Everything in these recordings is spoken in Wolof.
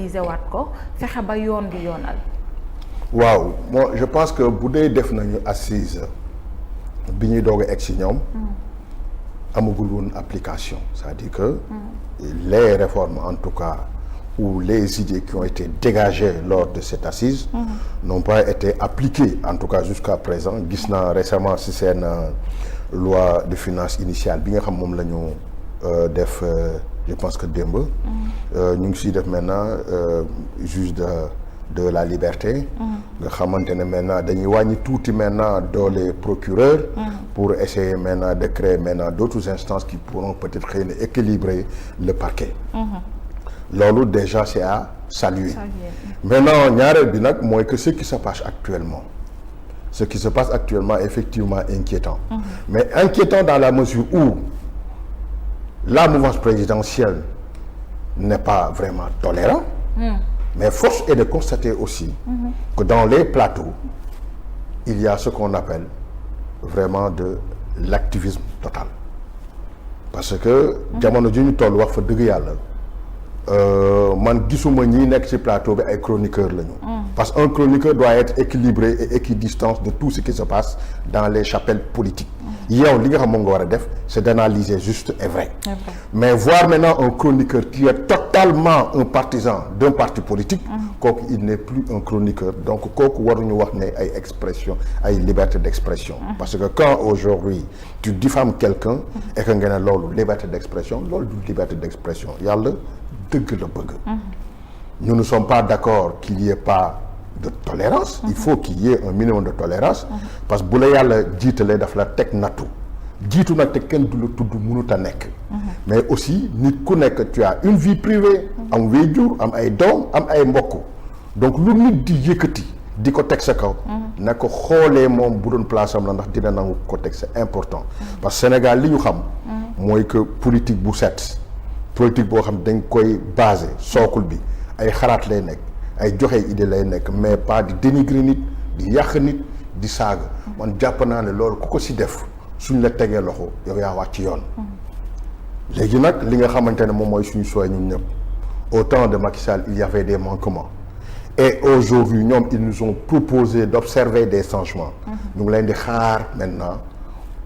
utiliser waat ko fexe ba yoon di yoonal. waaw moi je pense que bu dee def nañu assise bi ñuy doog a egg si ñoom. amagul woon application c'est-à-dire que. les réformes en tout cas ou les idées qui ont été dégagées lors de cette assise. n'ont pas été appliquées en tout cas jusqu'à présent gis naa récemment si seen loi de finances initiale bi nga xam moom la ñu def je pense que démb. ñu ngi siy def maintenant juge de la liberté. nga xamante ne maintenant dañuy wàññi tuuti maintenant doole procureur. pour essayer maintenant de créer maintenant d'autres instances qui pourront peut-être xëy na équilibrer le parquet. loolu déjà c'est à saluer. Maintenant ñaareel bi nag mooy que ce qui se passe actuellement est effectivement inquiétant. Mais inquiétant dans la mesure où la mouvance présidentielle n'est pas vraiment tolérante. Mais force est de constater aussi que dans les plateaux, il y a ce qu'on appelle vraiment de l'activisme total. Parce que jamono ji ñu toll wax fa dëgg yàlla man gisuma ñi nekk ci plateau bi ay chroniqueurs lañu. Parce qu'un chroniqueur doit être équilibré et équidistant de tout ce qui se passe dans les chapelles politiques. yow li nga xam moom nga war a def c'est d'analyser juste et vrai. Mais voir maintenant un chroniqueur qui est totalement un partisan d'un parti politique. kooku il n'est plus un chroniqueur donc kooku waruñu wax ne ay expression ay liberté d'expression. parce que quand aujourd'hui tu diffames quelqu'un et que nga ne loolu liberté d'expression loolu du liberté d'expression yàlla dëgg la bëgg. Nous ne sommes pas d'accord qu'il y ait pas de tolérance. Il faut qu'il y ait un minimum de tolérance. parce que bu la yàlla jiitalee daf la teg nattu jiitu nag te kenn du la tudd mënut a nekk. mais aussi nit ku nekk tu as une vie privée. am waajur am ay doom am ay mbokk. donc lu nit di yëkkati di ko teg sa kaw. na ko xoolee moom bu doon place am la ndax dina nangu ko teg c'est important. parce que Sénégal li ñu xam. mooy que politique bu set. politique boo xam dañ koy baser sookul bi ay xalaat lay nekk. ay joxe idée lay nekk mais pas di dénigrer nit di yàq nit di saaga man jàpp naa ne loolu ku ko si def suñ la tegee loxo yow yaa wàcc ci yoon. léegi nag li nga xamante ne moom mooy suñu choix ñun ñëpp au temps de Macky Sall il y avait des manquements et aujourd'hui ñoom ils nous ont proposé d'observer des changements. ñu ngi leen di xaar maintenant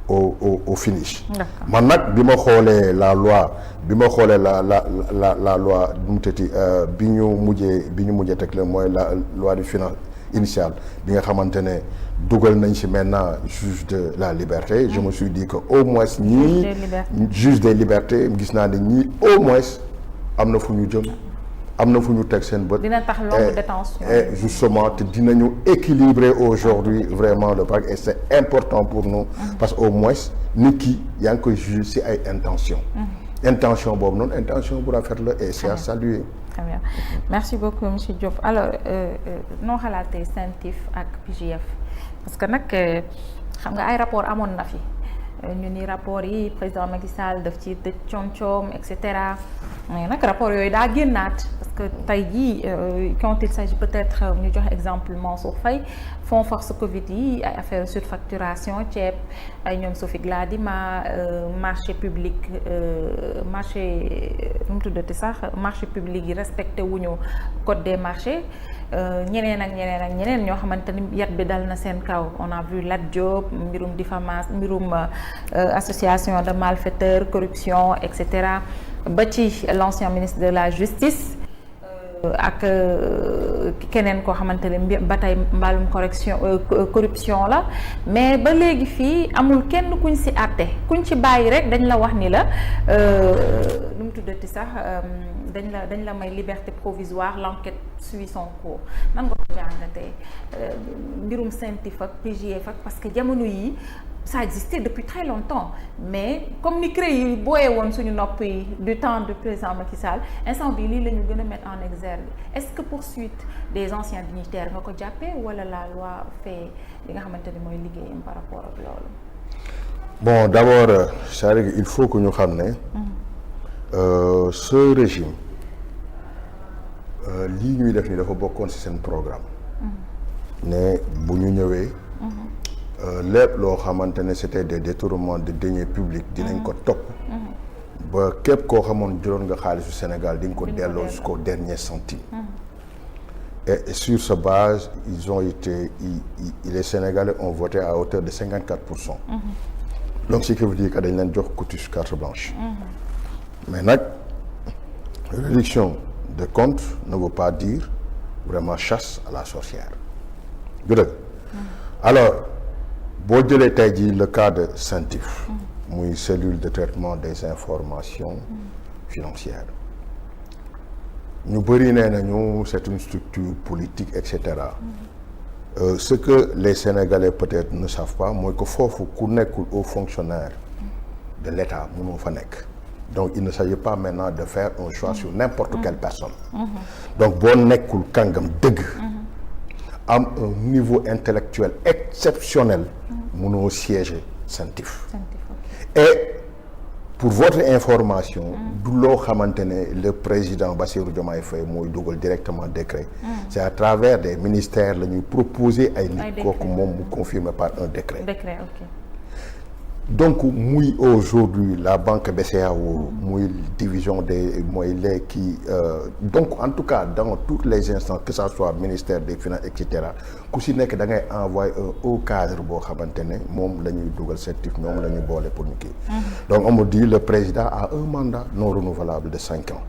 au finish. man nag bi ma xoolee la loi la loi nu mu tëti bi ñu mujjee teg la mooy la loi de finance initiale bi nga xamante ne dugal nañ ci maintenant juge de la liberté. je me suis dit que au moins ñii juge des libertés gis naa ne ñii au moins am na fu ñu jëm am na fu ñu teg seen bët. dina tax longue détention et justement te dinañu équilibrer aujourd'hui vraiment le parc et c'est important pour nous. parce que au moins nit ki yaa ngi koy juger ci ay intention intention boobu noonu intention bu rafet la et c'est à saluer. Très bien merci beaucoup monsieur Diop alors noo xalaatee CENTIF ak PJF parce que nag xam nga ay rapport amoon na fi ñu ni rapport yi président Macky Sall daf ci tëj coom-coom et cetera mais nag rapport yooyu daa génnaat parce que tey jii quand il s'agit peut-être ñu jox exemple Mansour Faye fonds force Covid yi ay affaire surfacturation ceeb ay ñoom Sophie Gladima marché public marché nu mu tuddati sax marché public yi respecté wuñu code des marchés ñeneen ak ñeneen ñoo xamante ni yat bi dal na seen kaw on a vu Lat Diop mbirum diffamation mbirum association de malfaiteurs corruption et cetera ba ci l'ancien ministre de la justice ak keneen koo xamante ne ba tey mbaalum corruption la mais ba léegi fii amul kenn kuñ ci àtte kuñ ci bàyyi rek dañ la wax ni la lu mu tuddati sax dañ la may liberté provisoire l'enquête suit son cours nan nga ko jàngatee mbirum CENTIF ak PJF ak parce que jamono yi ça existait depuis très longtemps mais comme ni CREI yi booyee woon suñu nopp yi du temps du président Macky Sall instant bi lii la ñu gën a mettre en exergue est-ce que poursuite des anciens dignitaires nga ko jàppee wala la loi fait li nga xamante ni mooy liggéeyam par rapport ak loolu. bon d'abord c'est-à-dire il faut que ñu xam ne ce régime lii ñuy def ni dafa bokkoon ci seen programme ne bu ñu ñëwee lépp loo xamante ne c'était des détournements de deniers publics dinañ ko topp ba képp koo xamoon jëloon nga xaalisu Sénégal di nga ko delloo jusqu'au dernier centime. Et sur ce base les Sénégalais ont voté à hauteur de 54%. Donc ce qui veut dire que dañ leen jox cutus carte blanche. Mais nag réduction de compte ne veut pas dire vraiment chasse à la sorcière. du dëgg alors boo jëlee tey jii le cas de CENTIF. muy cellule de traitement des informations financières. ñu bëri nee nañu c'est une structure politique et cetera. Ce que les Sénégalais peut-être ne savent pas mooy que foofu ku nekkul haut fonctionnaire de l'État mënoo fa nekk. Donc il ne s'agit pas maintenant de faire un choix sur n'importe quelle personne. Donc boo nekkul kàngam dëgg. am un niveau intellectuel exceptionnel. mënoo siéger CENTIF. Et pour votre information. du loo xamante ne le président Bassirou Diomaye Faye mooy dugal directement décret. c'est à travers des ministères la ñuy proposer ay nit kooku moom mu confirmé par un décret. Ok. Donc muy aujourd'hui la banque BCEAO muy division des mooy les kii donc en tout cas dans toutes les instances que ça soit ministère des finances et cetera ku si nekk da ngay envoyer un haut cadre boo xamante ne moom la ñuy dugal CENTIF ñoom la ñuy boole pour ñu kii. Donc on me dit le président a un mandat non renouvelable de 5 ans.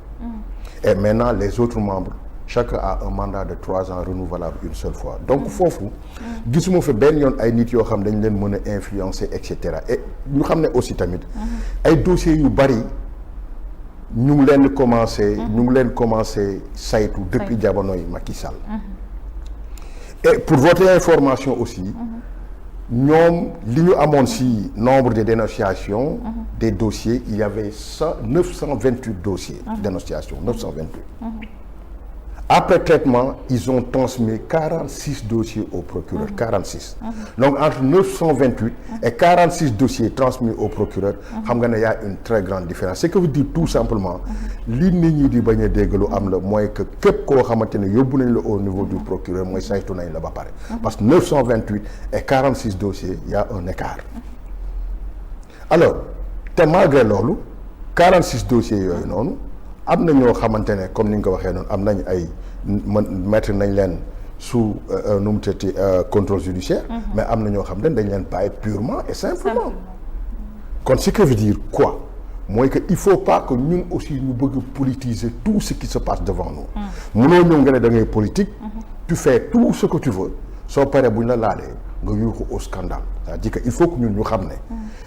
Et maintenant les autres membres chacun a un mandat de 3 ans renouvelable une seule fois donc foofu gisuma fi benn yoon ay nit yoo xam dañ leen mën a influencer et cetera et ñu xam ne aussi tamit ay dossiers yu bari ñu ngi leen commencé saytu depuis jamonoy Macky Sall. Et pour votre information aussi ñoom li ñu amoon ci nombre de dénonciations des dossiers il y avait 928 dossiers dénonciations 928. Après traitement, ils ont transmis 46 dossiers au procureur. 46. Donc entre 928 et 46 dossiers transmis au procureur, xam nga ne y a une très grande différence. Ce que veut dire tout simplement, li nit ñi di bañ a dégg lu am la mooy que képp koo xamante ne yóbbu nañ la au niveau du procureur mooy saytu nañ la ba pare. Parce que 928 et 46 dossiers, il y a un écart. Alors, te malgré loolu, 46 dossiers yooyu noonu. am na ñoo xamante ne comme ni nga ko waxee noonu am nañ ay mettre nañ leen sous nu mu tëddee contrôle judiciaire. Mais am na ñoo xam ne dañ leen bàyyi purement et simplement. kon ce que veut dire quoi mooy que il faut pas que ñun aussi ñu bëgg politiser tout ce qui se passe devant nous. mënoo ñëw nga ne da ngay politique. tu fais tout ce que tu veux soo paree bu ñu la laalee nga yuuxu au scandale c'est-à-dire que il faut que ñun ñu xam ne.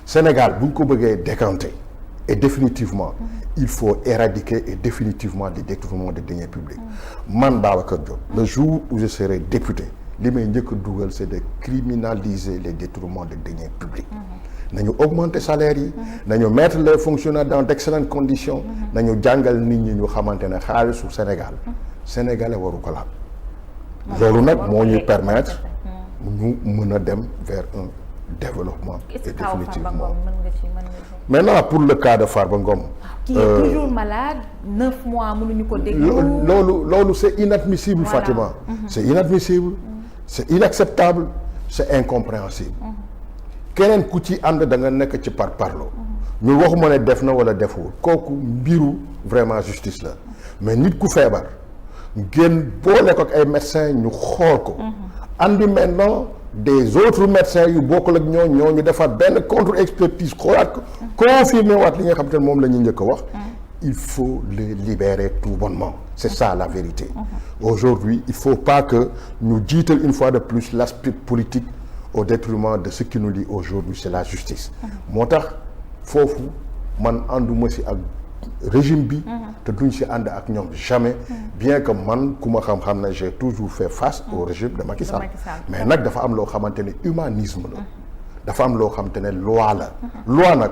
Sénégal bu ñu ko bëggee décanter. Et définitivement, il faut éradiquer et définitivement les détournements de deniers publics. Man Babacar Diop, le jour où je serai député, li may njëkk a dugal c'est de criminaliser les détournements de deniers publics. nañu augmenter salaire yi. nañu mettre les fonctionnaires dans d'excellentes conditions. nañu jàngal nit ñi ñu xamante ne xaalisu Sénégal. Sénégalais waru ko laal. loolu nag moo ñuy permettre ñu mën a dem vers un développement. Et définitivement. Maintenant pour le cas de Farba Ngom. qui est toujours malade 9 mois mënuñu ko déglu. loolu c'est inadmissible. Voilà. Fatima. C'est inadmissible. C'est inacceptable. C'est incompréhensible. keneen ku ci ànd da nga nekk ci parparloo. ñu waxuma ne def na wala deful kooku mbiru vraiment justice la mais nit ku feebar ngeen boole ko ak ay médecins ñu xool ko. andi maintenant. Des autres médecins yu bokkul ak ñooñu defaat benn contre-expertise xoolaat ko confirmer waat li nga xam te ne moom la ñu njëkk a wax il faut les libérer tout bonnement c'est ça la vérité. Aujourd'hui il faut pas que ñu jiital une fois de plus l'aspect politique au détriment de ce qui nous lie aujourd'hui c'est la justice. moo tax foofu man ànduma si ak régime bi te duñ si ànd ak ñoom jamais bien que man ku ma xam-xam ne j'ai toujours fait face au régime de Macky Sall mais nag dafa am loo xamante ne humanisme la dafa am loo xamante ne loi la loi nag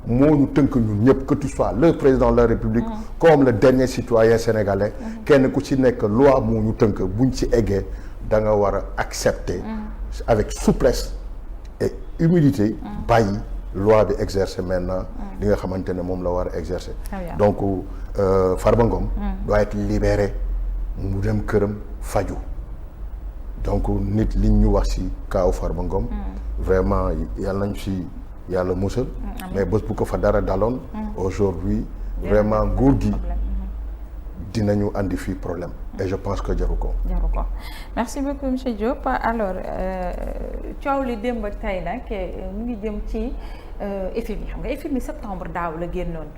moo ñu tënk ñun ñëpp que tu sois le président de la République comme le dernier citoyen sénégalais kenn ku ci nekk loi moo ñu tënk buñ ci eggee da nga war a accepter avec souplesse et humilité bàyyi loi bi exercer maintenant li nga xamante ne moom la war a exercer. Donc Farba Ngom doit être libéré mu dem këram faju donc nit li ñu wax ci kaaw Farba Ngom vraiment yàlla nañ ci yàlla musal mais bés bu ko fa dara daloon aujourd'hui vraiment nguur gi dinañu andi fii problème et je pense que jaru ko merci beaucoup monsieur Diop alors coow li démb ak tey nag mu ngi jëm ci FMI xam nga FMI septembre daaw la génnoon